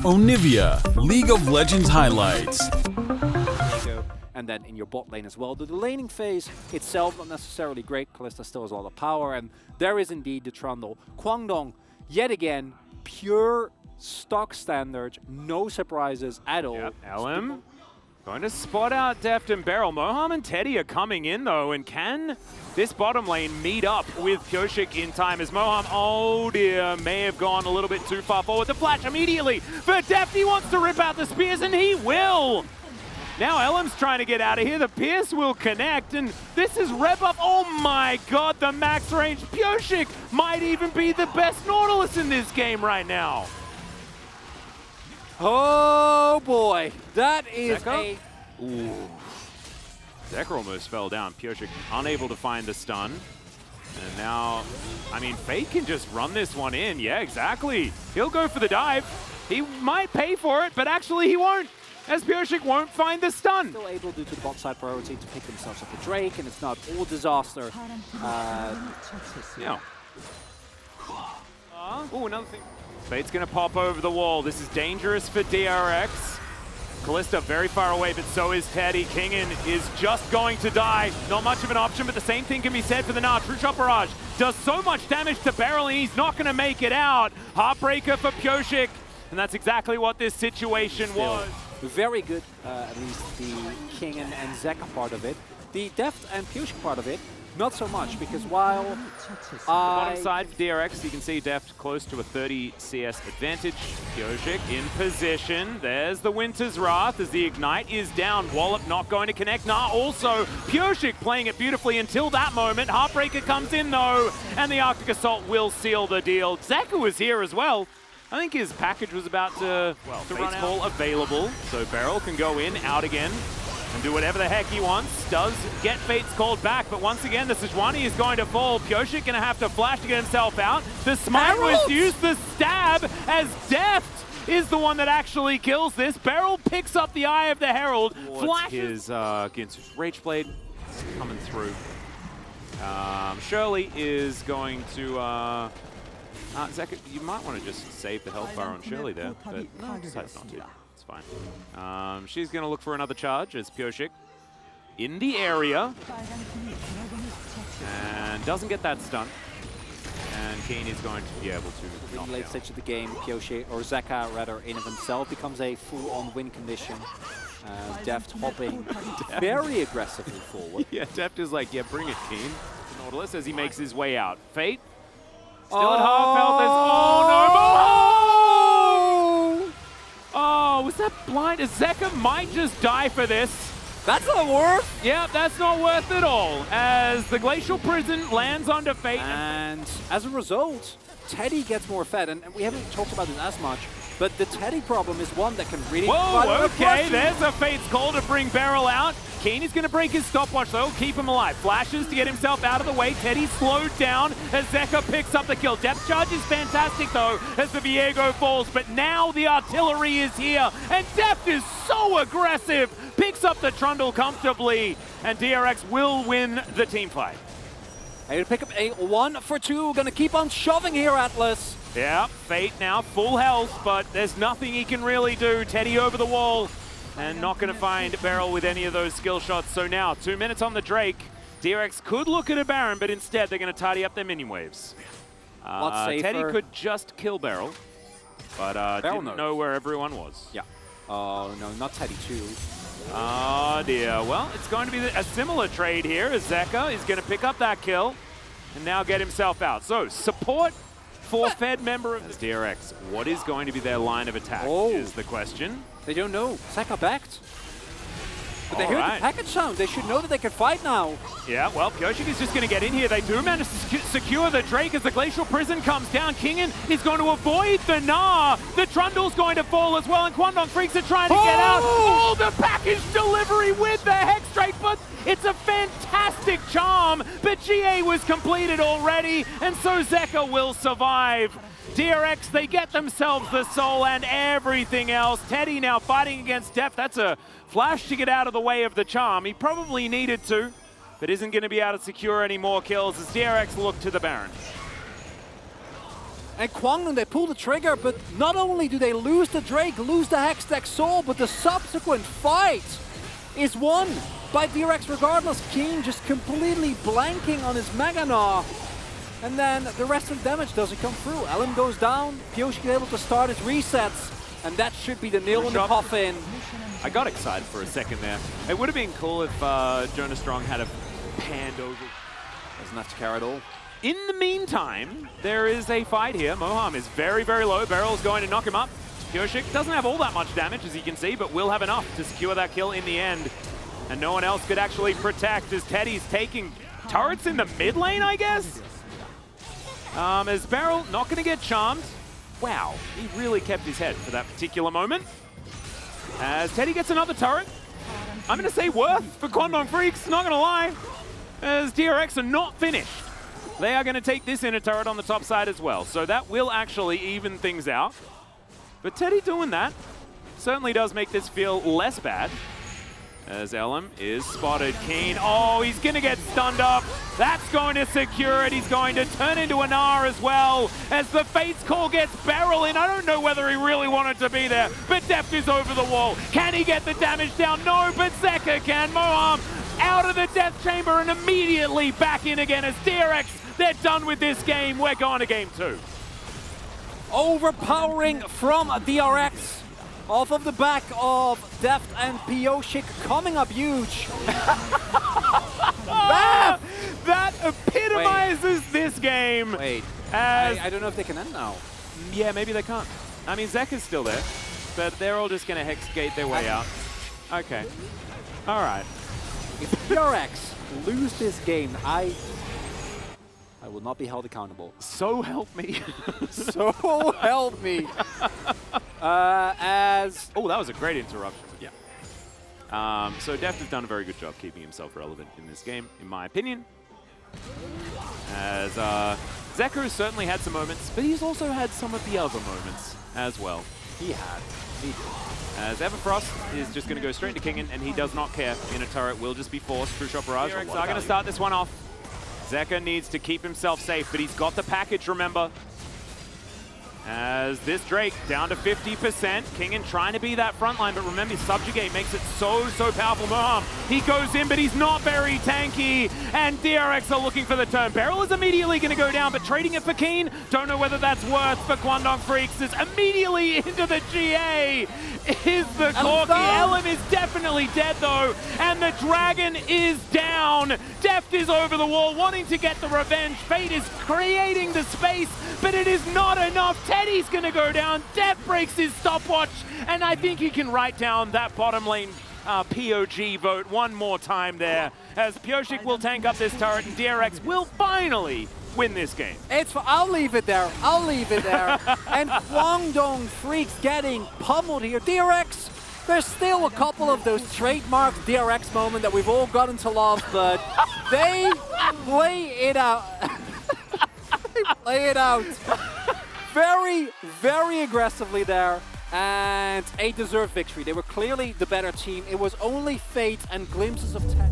Onivia, League of Legends highlights. And then in your bot lane as well. The laning phase itself not necessarily great. Kalista still has a lot of power, and there is indeed the Trundle. Kwangdong, yet again, pure stock standard, no surprises at all. Yep, LM going to spot out Deft and Beryl. Moham and Teddy are coming in though, and can this bottom lane meet up with Pyosik in time as Moham, oh dear, may have gone a little bit too far forward. The flash immediately for Deft. He wants to rip out the spears, and he will. Now LM's trying to get out of here. The Pierce will connect, and this is rev up. Oh my god, the max range. Pyosik might even be the best Nautilus in this game right now. Oh boy, that is Zeka? Ooh. Zeka almost fell down. Pyosik unable to find the stun. And now, I mean, Fate can just run this one in. Yeah, exactly. He'll go for the dive. He might pay for it, but actually he won't, as Pyosik won't find the stun. Still able, due to the bot side priority, to pick themselves up the Drake, and it's not all disaster. Yeah. Oh, another thing. Fate's gonna pop over the wall. This is dangerous for DRX. Kalista very far away, but so is Teddy. Kingen is just going to die. Not much of an option, but the same thing can be said for the Gnar. True Shot Barrage does so much damage to Beryl, and he's not gonna make it out. Heartbreaker for Pyosik, and that's exactly what this situation was. Very good, at least the Kingen and Zeka part of it. The Deft and Pyosik part of it, not so much, because while The bottom side for DRX, you can see Deft close to a 30 CS advantage. Pyosik in position. There's the Winter's Wrath as the Ignite is down. Wallop not going to connect. Nah, also Pyosik playing it beautifully until that moment. Heartbreaker comes in though, and the Arctic Assault will seal the deal. Zeka was here as well. I think his package was about to run out. Call available, so Beryl can go in, out again, and do whatever the heck he wants. Does get Fate's called back, but once again, the Sejuani is going to fall. Pyosik gonna have to flash to get himself out. The smite was used, the stab, as Deft is the one that actually kills this. Beryl picks up the Eye of the Herald, flashes. Against his Rage Blade coming through. Shirley is going to, Zeka, you might want to just save the health bar on Shirley there, but no, decides not to. It's fine. She's going to look for another charge as Pyosik in the area and doesn't get that stun. And Keen is going to be able to knock in late down. stage of the game, Pyosik, or Zeka rather, in of himself becomes a full-on win condition. Deft hopping very aggressively forward. Yeah, Deft is like, yeah, bring it, Keen. Nautilus as he makes his way out. Fate still at half health as, oh no! Oh, was that blind? Zeka might just die for this. That's not worth. Yeah, that's not worth it all, as the Glacial Prison lands under Fate. And as a result, Teddy gets more fed, and we haven't talked about this as much, but the Teddy problem is one that can really... Whoa, okay, there's a Fate's call to bring Beryl out. Keen is going to break his stopwatch though, keep him alive. Flashes to get himself out of the way. Teddy slowed down as Zeka picks up the kill. Depth charge is fantastic though as the Viego falls, but now the artillery is here, and Depth is so aggressive. Picks up the Trundle comfortably, and DRX will win the team fight. Able to pick up a 1 for 2, gonna keep on shoving here, Atlas. Yeah, Fate now full health, but there's nothing he can really do. Teddy over the wall, and not going to find Beryl with any of those skill shots. So now, 2 minutes on the Drake. DRX could look at a Baron, but instead they're going to tidy up their mini waves. Teddy could just kill Beryl, but didn't know where everyone was. Yeah. Oh no, not Teddy too. Oh dear. Well, it's going to be a similar trade here as Zeka is going to pick up that kill and now get himself out. So, support for Fed member of the DRX. What is going to be their line of attack is the question. They don't know. Zeka backed. But they hear the package sound. They should know that they can fight now. Yeah, well, Pyosik is just going to get in here. They do manage to secure the Drake as the Glacial Prison comes down. Kingen is going to avoid the Gnar. The Trundle's going to fall as well, and Kwangdong Freecs are trying to get out. Oh, the package delivery with the Hex Drake, but it's a fantastic charm. But GA was completed already, and so Zeka will survive. DRX, they get themselves the soul and everything else. Teddy now fighting against Deft. That's a flash to get out of the way of the charm. He probably needed to, but isn't going to be able to secure any more kills as DRX look to the Baron. And Kwangdong, they pull the trigger, but not only do they lose the Drake, lose the Hextech Soul, but the subsequent fight is won by DRX regardless. Keen just completely blanking on his Mega Gnaw. And then the rest of the damage doesn't come through. Ellen goes down, Pioshik able to start his resets, and that should be the nail in the coffin. I got excited for a second there. It would have been cool if Jonas Strong had a panned over. Doesn't have to care at all. In the meantime, there is a fight here. Moham is very, very low. Beryl's going to knock him up. Pioshik doesn't have all that much damage, as you can see, but will have enough to secure that kill in the end. And no one else could actually protect, as Teddy's taking turrets in the mid lane, I guess? As Beryl not going to get charmed. Wow, he really kept his head for that particular moment. As Teddy gets another turret. I'm going to say worth for Kwangdong Freecs, not going to lie. As DRX are not finished. They are going to take this inner turret on the top side as well. So that will actually even things out. But Teddy doing that certainly does make this feel less bad. As Elam is spotted. Keen. Oh, he's going to get stunned up. That's going to secure it. He's going to turn into an R as well. As the Fates call gets Beryl in. I don't know whether he really wanted to be there. But Deft is over the wall. Can he get the damage down? No, but Zeka can. Moham out of the death chamber and immediately back in again as DRX. They're done with this game. We're going to game 2. Overpowering from DRX. Off of the back of Deft and Pioshik coming up huge. That epitomizes this game. Wait, as I don't know if they can end now. Yeah, maybe they can't. I mean, Zek is still there, but they're all just going to hex gate their way out. Okay. All right. If DRX lose this game, I will not be held accountable. So help me. So help me. Oh, that was a great interruption. Yeah. So Deft has done a very good job keeping himself relevant in this game, in my opinion. As Zeku certainly had some moments, but he's also had some of the other moments as well. He did. As Everfrost is just going to go straight into Kingen, and he does not care. Inner turret will just be forced. True Shot Barrage are going to start this one off. Zeka needs to keep himself safe, but he's got the package, remember. As this Drake down to 50%. Kingen trying to be that front line, but remember, Subjugate makes it so powerful. Moham, he goes in, but he's not very tanky. And DRX are looking for the turn. Beryl is immediately going to go down, but trading it for Keen. Don't know whether that's worth for Kwangdong Freecs. Is immediately into the GA. Is the Corky. Ellen is definitely dead, though. And the Dragon is down. Deft is over the wall, wanting to get the revenge. Fate is creating the space, but it is not enough. Teddy's going to go down. Deft breaks his stopwatch, and I think he can write down that bottom lane POG vote one more time there, as Pioshik will tank up this turret, and DRX will finally win this game. I'll leave it there. And Kwangdong Freecs getting pummeled here. DRX, there's still a couple of those trademark DRX moments that we've all gotten to love, but they play it out. They play it out very, very aggressively there. And a deserved victory. They were clearly the better team. It was only Fate and glimpses of tech.